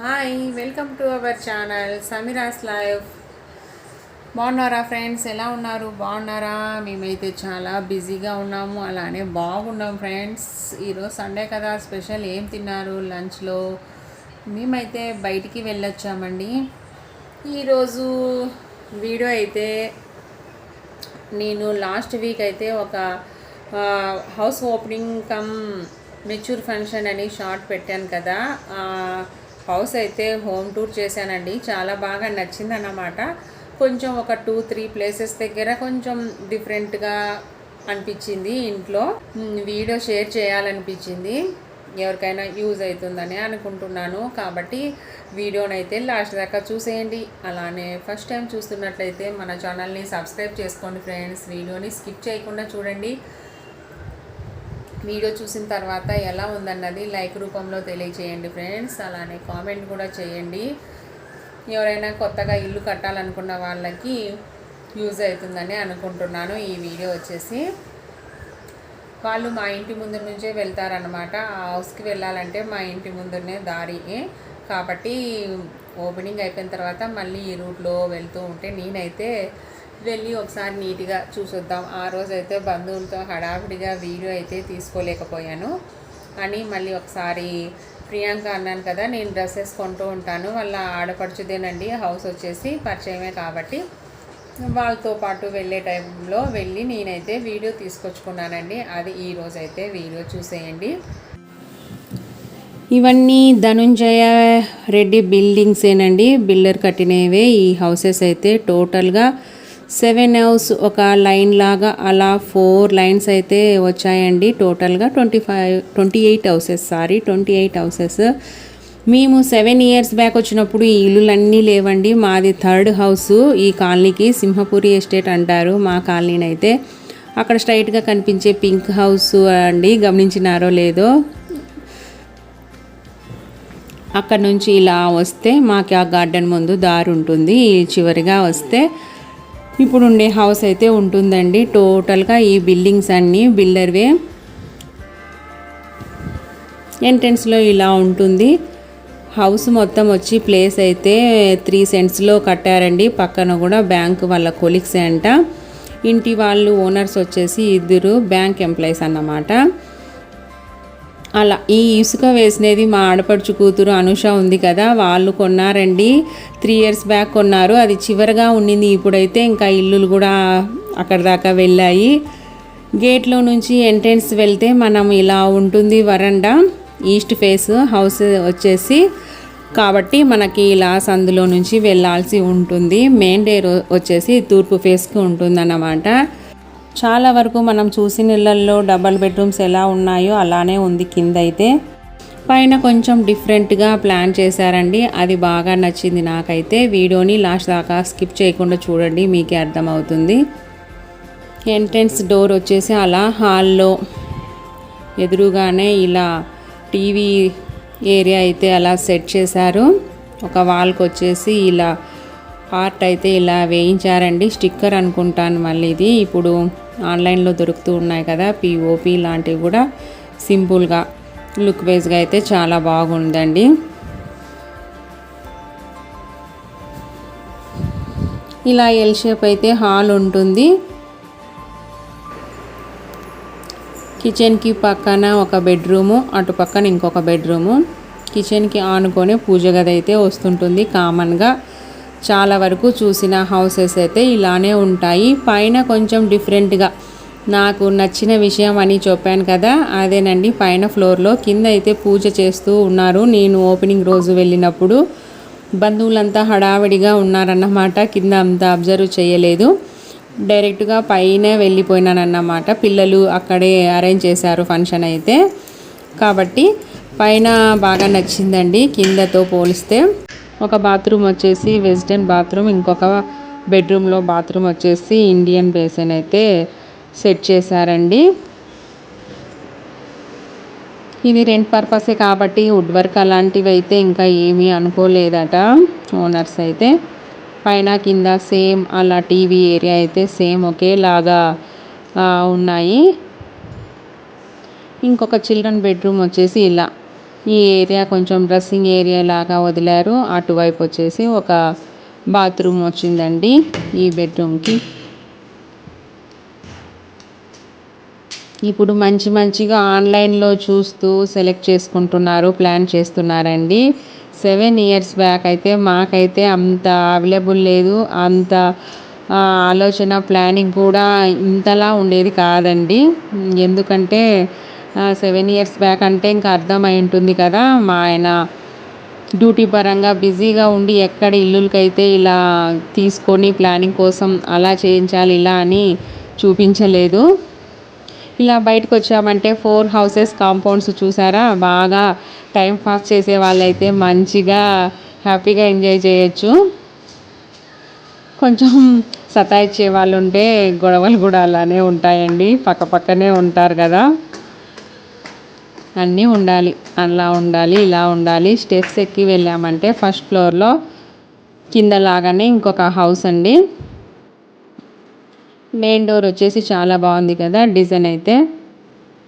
Hi, welcome to our channel Sameera's life. బాగున్నారా friends? ఎలా ఉన్నారు? బాగున్నారా? మేమైతే చాలా బిజీగా ఉన్నాము, అలానే బాగున్నాం ఫ్రెండ్స్. ఈరోజు సండే కదా, స్పెషల్ ఏం తిన్నారు లంచ్లో? మేమైతే బయటికి వెళ్ళొచ్చామండి. ఈరోజు వీడియో అయితే నేను లాస్ట్ వీక్ అయితే ఒక house opening come mature function అని షార్ట్ పెట్టాను కదా. హౌస్ అయితే హోమ్ టూర్ చేశానండి. చాలా బాగా నచ్చిందన్నమాట. కొంచెం ఒక 2-3 ప్లేసెస్ దగ్గర కొంచెం డిఫరెంట్గా అనిపించింది. ఇంట్లో వీడియో షేర్ చేయాలనిపించింది, ఎవరికైనా యూజ్ అవుతుందని అనుకుంటున్నాను. కాబట్టి వీడియోనైతే లాస్ట్ దాకా చూసేయండి. అలానే ఫస్ట్ టైం చూస్తున్నట్లయితే మన ఛానల్ని సబ్స్క్రైబ్ చేసుకోండి ఫ్రెండ్స్. వీడియోని స్కిప్ చేయకుండా చూడండి. వీడియో చూసిన తర్వాత ఎలా ఉందన్నది లైక్ రూపంలో తెలియచేయండి ఫ్రెండ్స్. అలానే కామెంట్ కూడా చేయండి. ఎవరైనా కొత్తగా ఇల్లు కట్టాలనుకున్న వాళ్ళకి యూజ్ అవుతుందని అనుకుంటున్నాను. ఈ వీడియో వచ్చేసి వాళ్ళు మా ఇంటి ముందు నుంచే వెళ్తారనమాట. ఆ హౌస్కి వెళ్ళాలంటే మా ఇంటి ముందునే దారి. కాబట్టి ఓపెనింగ్ అయిపోయిన తర్వాత మళ్ళీ ఈ రూట్లో వెళ్తూ ఉంటే నేనైతే వెళ్ళి ఒకసారి నీట్గా చూసొద్దాం. ఆ రోజైతే బంధువులతో హడావిడిగా వీడియో అయితే తీసుకోలేకపోయాను అని మళ్ళీ ఒకసారి ప్రియాంక అన్నాను కదా, నేను డ్రెస్సెస్ కొంటూ ఉంటాను, వాళ్ళ ఆడపడుచుదేనండి. హౌస్ వచ్చేసి పరిచయమే కాబట్టి వాళ్ళతో పాటు వెళ్ళే టైంలో వెళ్ళి నేనైతే వీడియో తీసుకొచ్చుకున్నానండి. అది ఈరోజైతే వీడియో చూసేయండి. ఇవన్నీ ధనుంజయ రెడ్డి బిల్డింగ్సేనండి, బిల్డర్ కట్టినవే. ఈ హౌసెస్ అయితే టోటల్గా 7 హౌస్ ఒక లైన్ లాగా అలా 4 లైన్స్ అయితే వచ్చాయండి. టోటల్గా 28 హౌసెస్. మేము 7 ఇయర్స్ బ్యాక్ వచ్చినప్పుడు ఈ ఇల్లులన్నీ లేవండి. మాది 3rd హౌస్ ఈ కాలనీకి. సింహపురి ఎస్టేట్ అంటారు మా కాలనీని అయితే. అక్కడ స్ట్రైట్గా కనిపించే పింక్ హౌస్ అండి, గమనించినారో లేదో. అక్కడ నుంచి ఇలా వస్తే మాకు ఆ గార్డెన్ ముందు దారి ఉంటుంది. చివరిగా వస్తే ఇప్పుడు ఉండే హౌస్ అయితే ఉంటుందండి. టోటల్గా ఈ బిల్డింగ్స్ అన్నీ బిల్డర్వే. ఎంట్రన్స్లో ఇలా ఉంటుంది. హౌస్ మొత్తం వచ్చి ప్లేస్ అయితే 3 సెంట్స్లో కట్టారండి. పక్కన కూడా బ్యాంక్ వాళ్ళ కొలీగ్సే అంట. ఇంటి వాళ్ళు ఓనర్స్ వచ్చేసి 2 బ్యాంక్ ఎంప్లాయీస్ అన్నమాట. అలా ఈ ఇసుక వేసినది మా ఆడపడుచు కూతురు అనుష ఉంది కదా, వాళ్ళు కొన్నారండి. 3 ఇయర్స్ బ్యాక్ కొన్నారు. అది చివరగా ఉండింది. ఇప్పుడైతే ఇంకా ఇల్లులు కూడా అక్కడ దాకా వెళ్ళాయి. గేట్లో నుంచి ఎంట్రన్స్ వెళ్తే మనం ఇలా ఉంటుంది వరండా. ఈస్ట్ ఫేస్ హౌస్ వచ్చేసి కాబట్టి మనకి ఇలా సందులో నుంచి వెళ్ళాల్సి ఉంటుంది. మెయిన్ డోర్ వచ్చేసి తూర్పు ఫేస్కి ఉంటుందన్నమాట. చాలా వరకు మనం చూసిన ఇళ్లల్లో డబల్ బెడ్రూమ్స్ ఎలా ఉన్నాయో అలానే ఉంది కింద అయితే. పైన కొంచెం డిఫరెంట్గా ప్లాన్ చేశారండి, అది బాగా నచ్చింది నాకైతే. వీడియోని లాస్ట్ దాకా స్కిప్ చేయకుండా చూడండి, మీకే అర్థమవుతుంది. ఎంట్రన్స్ డోర్ వచ్చేసి అలా హాల్లో ఎదురుగానే ఇలా టీవీ ఏరియా అయితే అలా సెట్ చేశారు. ఒక వాల్కి వచ్చేసి ఇలా ఆర్ట్ అయితే ఇలా వేయించారండి. స్టిక్కర్ అనుకుంటాను మళ్ళీ ఇది. ఇప్పుడు ఆన్లైన్లో దొరుకుతూ ఉన్నాయి కదా పిఓపి లాంటివి కూడా. సింపుల్గా లుక్ వైజ్గా అయితే చాలా బాగుందండి. ఇలా ఎల్ షేప్ అయితే హాల్ ఉంటుంది. కిచెన్కి పక్కన ఒక బెడ్రూము, అటు పక్కన ఇంకొక బెడ్రూము. కిచెన్కి ఆనుకొని పూజ గది అయితే వస్తుంటుంది కామన్గా. చాలా వరకు చూసిన హౌసెస్ అయితే ఇలానే ఉంటాయి. పైన కొంచెం డిఫరెంట్గా నాకు నచ్చిన విషయం అని చెప్పాను కదా, అదేనండి. పైన ఫ్లోర్లో కింద అయితే పూజ చేస్తూ ఉన్నారు. నేను ఓపెనింగ్ రోజు వెళ్ళినప్పుడు బంధువులంతా హడావిడిగా ఉన్నారన్నమాట. కింద అంతా అబ్జర్వ్ చేయలేదు, డైరెక్ట్గా పైన వెళ్ళిపోయినానన్నమాట. పిల్లలు అక్కడే అరేంజ్ చేశారు ఫంక్షన్ అయితే. కాబట్టి పైన బాగా నచ్చిందండి కిందతో పోలిస్తే. ఒక బాత్రూమ్ వచ్చేసి వెస్టర్న్ బాత్రూమ్, ఇంకొక బెడ్రూమ్లో బాత్రూమ్ వచ్చేసి ఇండియన్ బేసిన్ అయితే సెట్ చేశారండి. ఇది రెంట్ పర్పసే కాబట్టి వుడ్ వర్క్ అలాంటివి అయితే ఇంకా ఏమీ అనుకోలేదట ఓనర్స్ అయితే. పైన కింద సేమ్ అలా టీవీ ఏరియా అయితే సేమ్ ఒకేలాగా ఉన్నాయి. ఇంకొక చిల్డ్రన్ బెడ్రూమ్ వచ్చేసి ఇలా ఈ ఏరియా కొంచెం డ్రెస్సింగ్ ఏరియా లాగా వదిలారు. అటువైపు వచ్చేసి ఒక బాత్రూమ్ వచ్చిందండి ఈ బెడ్రూమ్కి. ఇప్పుడు మంచిగా ఆన్లైన్లో చూస్తూ సెలెక్ట్ చేసుకుంటున్నారు, ప్లాన్ చేస్తున్నారండి. 7 ఇయర్స్ బ్యాక్ అయితే మాకైతే అంత అవైలబుల్ లేదు, అంత ఆలోచన ప్లానింగ్ కూడా ఇంతలా ఉండేది కాదండి. ఎందుకంటే 7 ఇయర్స్ బ్యాక్ అంటే ఇంకా అర్థమై ఉంటుంది కదా, మా ఆయన డ్యూటీ పరంగా బిజీగా ఉండి ఎక్కడ ఇల్లులకైతే ఇలా తీసుకొని ప్లానింగ్ కోసం అలా చేయించాలి ఇలా అని చూపించలేదు. ఇలా బయటకు వచ్చామంటే 4 హౌసెస్ కాంపౌండ్స్ చూసారా, బాగా టైం పాస్ చేసే వాళ్ళైతే మంచిగా హ్యాపీగా ఎంజాయ్ చేయొచ్చు. కొంచెం సతాయిచ్చే వాళ్ళు ఉంటే గొడవలు కూడా అలానే ఉంటాయండి, పక్కనే ఉంటారు కదా. అన్నీ ఉండాలి, అలా ఉండాలి ఇలా ఉండాలి. స్టెప్స్ ఎక్కి వెళ్ళామంటే ఫస్ట్ ఫ్లోర్లో కింద లాగానే ఇంకొక హౌస్ అండి. మెయిన్ డోర్ వచ్చేసి చాలా బాగుంది కదా, డిజైన్ అయితే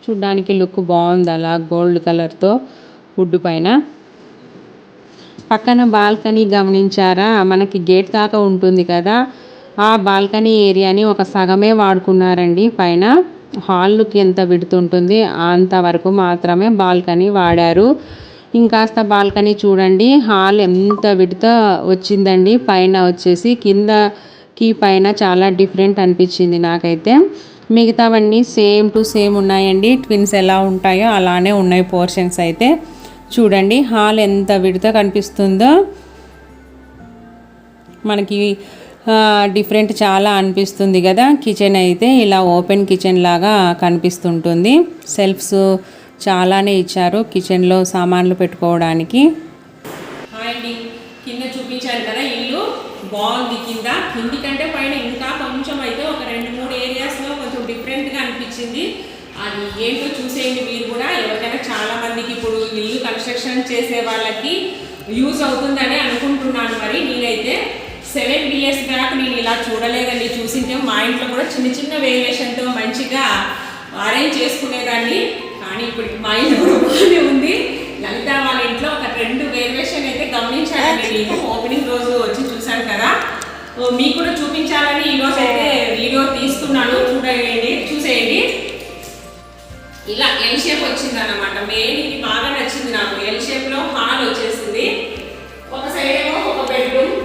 చూడ్డానికి లుక్ బాగుంది అలా గోల్డ్ కలర్తో వుడ్ పైన. పక్కన బాల్కనీ గమనించారా, మనకి గేట్ దాకా ఉంటుంది కదా, ఆ బాల్కనీ ఏరియాని ఒక సగమే వాడుకున్నారండి. పైన హాల్కి ఎంత విడుతుంటుంది అంతవరకు మాత్రమే బాల్కనీ వాడారు. ఇంకాస్త బాల్కనీ చూడండి, హాల్ ఎంత విడత వచ్చిందండి. పైన వచ్చేసి కిందకి పైన చాలా డిఫరెంట్ అనిపించింది నాకైతే. మిగతావన్నీ సేమ్ టు సేమ్ ఉన్నాయండి, ట్విన్స్ ఎలా ఉంటాయో అలానే ఉన్నాయి పోర్షన్స్ అయితే. చూడండి హాల్ ఎంత విడత కనిపిస్తుందో, మనకి డిఫరెంట్ చాలా అనిపిస్తుంది కదా. కిచెన్ అయితే ఇలా ఓపెన్ కిచెన్ లాగా కనిపిస్తుంటుంది. సెల్ఫ్స్ చాలానే ఇచ్చారు కిచెన్లో సామాన్లు పెట్టుకోవడానికి. అండి కింద చూపించాను కదా, ఇల్లు బాగుంది. కింది కంటే పైన ఇంకా కొంచెం అయితే ఒక 2-3 ఏరియాస్లో కొంచెం డిఫరెంట్గా అనిపించింది. అది ఏంటో చూసేయండి మీరు కూడా. ఎవరికైనా చాలా మందికి ఇప్పుడు ఇల్లు కన్స్ట్రక్షన్ చేసే వాళ్ళకి యూజ్ అవుతుందని అనుకుంటున్నాను. మరి నేనైతే 7 ఇయర్స్ బ్యాక్ నేను ఇలా చూడలేదండి. చూసింటే మా ఇంట్లో కూడా చిన్న వేరియేషన్తో మంచిగా అరేంజ్ చేసుకునేదాన్ని. కానీ ఇప్పుడు మా ఇంట్లో కూడా బాగానే ఉంది. లలిత వాళ్ళ ఇంట్లో ఒక 2 వేరియేషన్ అయితే గమనించానండి నేను. ఓపెనింగ్ రోజు వచ్చి చూశాను కదా, మీకు కూడా చూపించాలని ఈరోజు అయితే వీడియో తీస్తున్నాను. చూసేయండి. ఇలా ఎల్ షేప్ వచ్చింది అన్నమాట. మెయిన్ ఇది బాగా నచ్చింది నాకు. ఎల్ షేప్లో హాల్ వచ్చేసింది. ఒక సైడ్ ఏమో ఒక బెడ్రూమ్,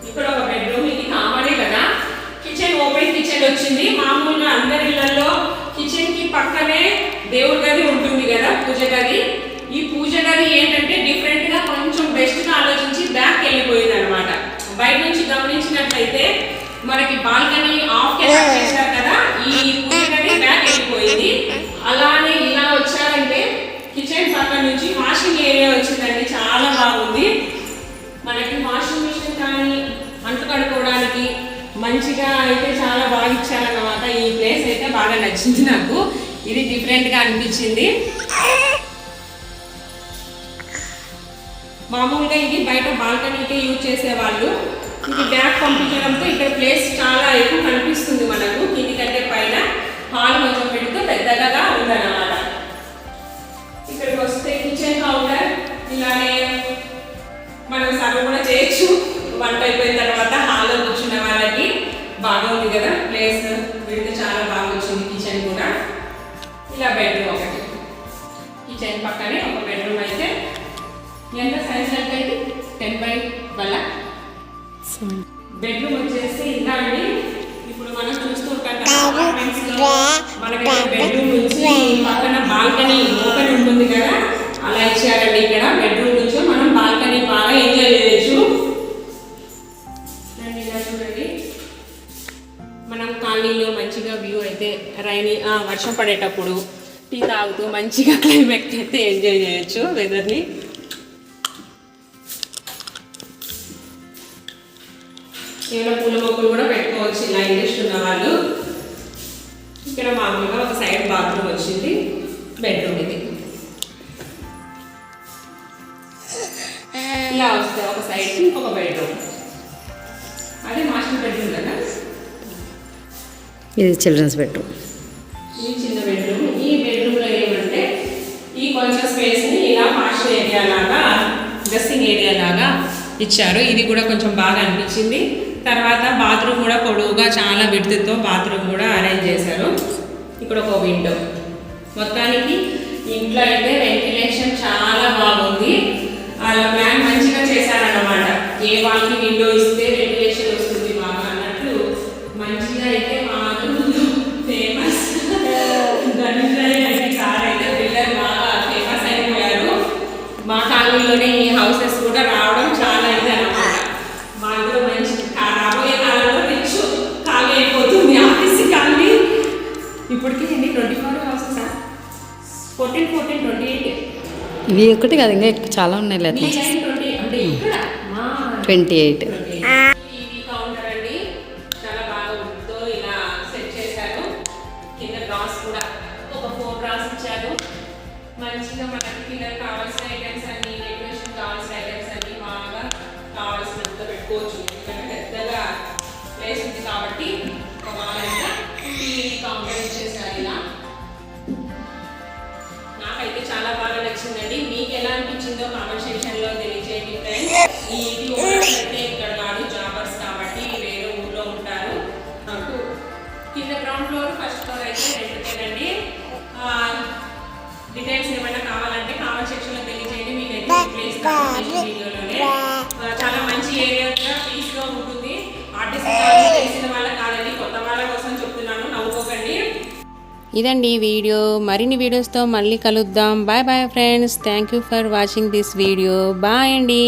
ఇక్కడ ఒక బెడ్రూమ్, ఇది కామనే కదా. కిచెన్ ఓపెన్ కిచెన్ వచ్చింది. మామూలుగా అందరి ఇళ్లలో కిచెన్కి పక్కనే దేవుడి గది ఉంటుంది కదా, పూజ గది. ఈ పూజ గది ఏంటంటే డిఫరెంట్గా కొంచెం బెస్ట్గా ఆలోచించి బ్యాక్ వెళ్ళిపోయింది అనమాట. బయట నుంచి గమనించినట్లయితే మనకి బాల్కనీ ఆఫ్ చేశారు కదా, ఈ పూజ గది బ్యాక్ వెళ్ళిపోయింది. అలానే ఇలా వచ్చారంటే కిచెన్ పక్క నుంచి వాషింగ్ ఏరియా వచ్చిందండి. చాలా బాగుంది. మనకి వాషింగ్ మిషన్ కానీ అంట్లు కడుక్కోవడానికి మంచిగా అయితే చాలా బాగా ఇచ్చారన్నమాట. ఈ ప్లేస్ అయితే బాగా నచ్చింది నాకు. ఇది డిఫరెంట్గా అనిపించింది. మామూలుగా ఇది బయట బాల్కనీకే యూజ్ చేసేవాళ్ళు. ఇది బ్యాక్ పంపించడంతో ఇక్కడ ప్లేస్ చాలా ఎక్కువ కనిపిస్తుంది మనకు. కింది కంటే పైన హాల్ కొంచెం పెడుతూ పెద్దగా ఉందన్నమాట. ఇక్కడికి వస్తే కిచెన్ కౌంటర్ ఇలానే మనం సర్వ్ కూడా చేయొచ్చు. వంట అయిపోయిన తర్వాత హాల్లో కూర్చున్న వాళ్ళకి బాగా ఉంది కదా ప్లేస్. విడితే చాలా బాగా వచ్చింది. కిచెన్ కూడా ఇలా బెడ్రూమ్ ఒకటి, కిచెన్ పక్కనే ఒక బెడ్రూమ్ అయితే ఎంత సైజ్ అయితే 10x12 బెడ్రూమ్ వచ్చేసి ఇలా అండి. ఇప్పుడు మనం చూస్తూ ఉంటాం కదా మనకి బెడ్రూమ్ నుంచి పక్కన బాల్కనీ ఓపెన్ ఉంటుంది కదా, అలా ఇచ్చారండి. ఇక్కడ బెడ్రూమ్ నుంచి మనం బాల్కనీ బాగా ఎంజాయ్ చేయొచ్చు. ఇలా చూడండి, మనం కాలనీలో మంచిగా వ్యూ అయితే వర్షం పడేటప్పుడు టీ తాగుతూ మంచిగా క్లైమేట్ అయితే ఎంజాయ్ చేయొచ్చు వెదర్ని. ఏమైనా పూల మొక్కలు కూడా పెట్టుకోవచ్చు ఇలా ఇంట్రెస్ట్ ఉన్న వాళ్ళు. ఇక్కడ మామూలుగా ఒక సైడ్ బాత్రూమ్ వచ్చింది. బెడ్రూమ్ ఇది ఇలా వస్తే ఒక సైడ్కి ఇంకొక బెడ్రూమ్. అదే మాస్టర్ బెడ్రూమ్ కదా, ఇది చిల్డ్రన్స్ బెడ్రూమ్. ఈ చిన్న బెడ్రూమ్. ఈ బెడ్రూమ్లో ఏమంటే ఈ కొంచెం స్పేస్ని ఇలా వాష్ ఏరియా లాగా డ్రెస్సింగ్ ఏరియా లాగా ఇచ్చారు. ఇది కూడా కొంచెం బాగా అనిపించింది. తర్వాత బాత్రూమ్ కూడా పొడవుగా చాలా విడ్త్తో బాత్రూమ్ కూడా అరేంజ్ చేశారు. ఇక్కడ ఒక విండో. మొత్తానికి ఇంట్లో అయితే వెంటిలేషన్ చాలా బాగుంది. వాళ్ళ ప్లాన్ మంచిగా చేశారన్నమాట. ఏ వాళ్ళకి విండో ఇస్తే వెంటిలేషన్ వస్తుంది బాగా అన్నట్లు మంచిగా అయితే మాకు ఫేమస్ కార్ అయితే బిల్డర్ బాగా ఫేమస్ అయిపోయారు. మా కాలనీలోనే ఈ హౌసెస్ కూడా రావడం చాలా ఇది అన్నమాట. మాకు కూడా మంచి రాబోయే కాలంలో రిచ్ ఖాళీ అయిపోతుంది ఆర్టీసీ కాలనీ. ఇప్పటికీ ఎన్ని 24 హౌసెస్ 14, 28 ఇవి ఒకటి కాదు, ఇంకా చాలా ఉన్నాయి. లేదా 28. టీవీ కౌంటర్ అండి, చాలా బాగా వుడ్తో ఇలా సెట్ చేశారు. కింద డ్రాస్ కూడా ఒక 4 డ్రాస్ ఇచ్చారు. మంచిగా మనకి కింద కావాల్సిన ఐటమ్స్ అన్ని, డెకరేషన్ కావాల్సిన ఐటమ్స్ అన్ని బాగా కావాల్సినంత పెట్టుకోవచ్చు. ఎందుకంటే పెద్దగా ప్లేస్ ఉంది కాబట్టి బాగా టీవీ కౌంటర్ ఇచ్చేసారు ఇలా. నాకైతే చాలా బాగా నచ్చిందండి. మీకు ఎలా అనిపించిందో కామెంట్ సెక్షన్లో తెలియజేయండి ఫ్రెండ్స్. ఈ ఇంటి ఓనర్స్ అయితే ఇక్కడ కాదు, జాబర్స్ కాబట్టి వేరే ఊర్లో ఉంటారు. నాకు కింద గ్రౌండ్ ఫ్లోర్, ఫస్ట్ ఫ్లోర్ అయితే రెంట్కేనండి. డీటెయిల్స్ ఏమైనా కావాలంటే కామెంట్ సెక్షన్లో తెలియజేయండి. మీకైతే ప్లేస్ వీడియోలోనే చాలా మంచి ఏరియాగా పీస్గా ఉంటుంది. ఆర్టీసీ తెలిసిన వాళ్ళ కాదండి, కొత్త వాళ్ళ కోసం చెప్తున్నాను, నవ్వుకోకండి. ఇదండి వీడియో. మరిన్ని వీడియోస్తో మళ్ళీ కలుద్దాం. Bye bye friends. Thank you for watching this video. Bye అండి.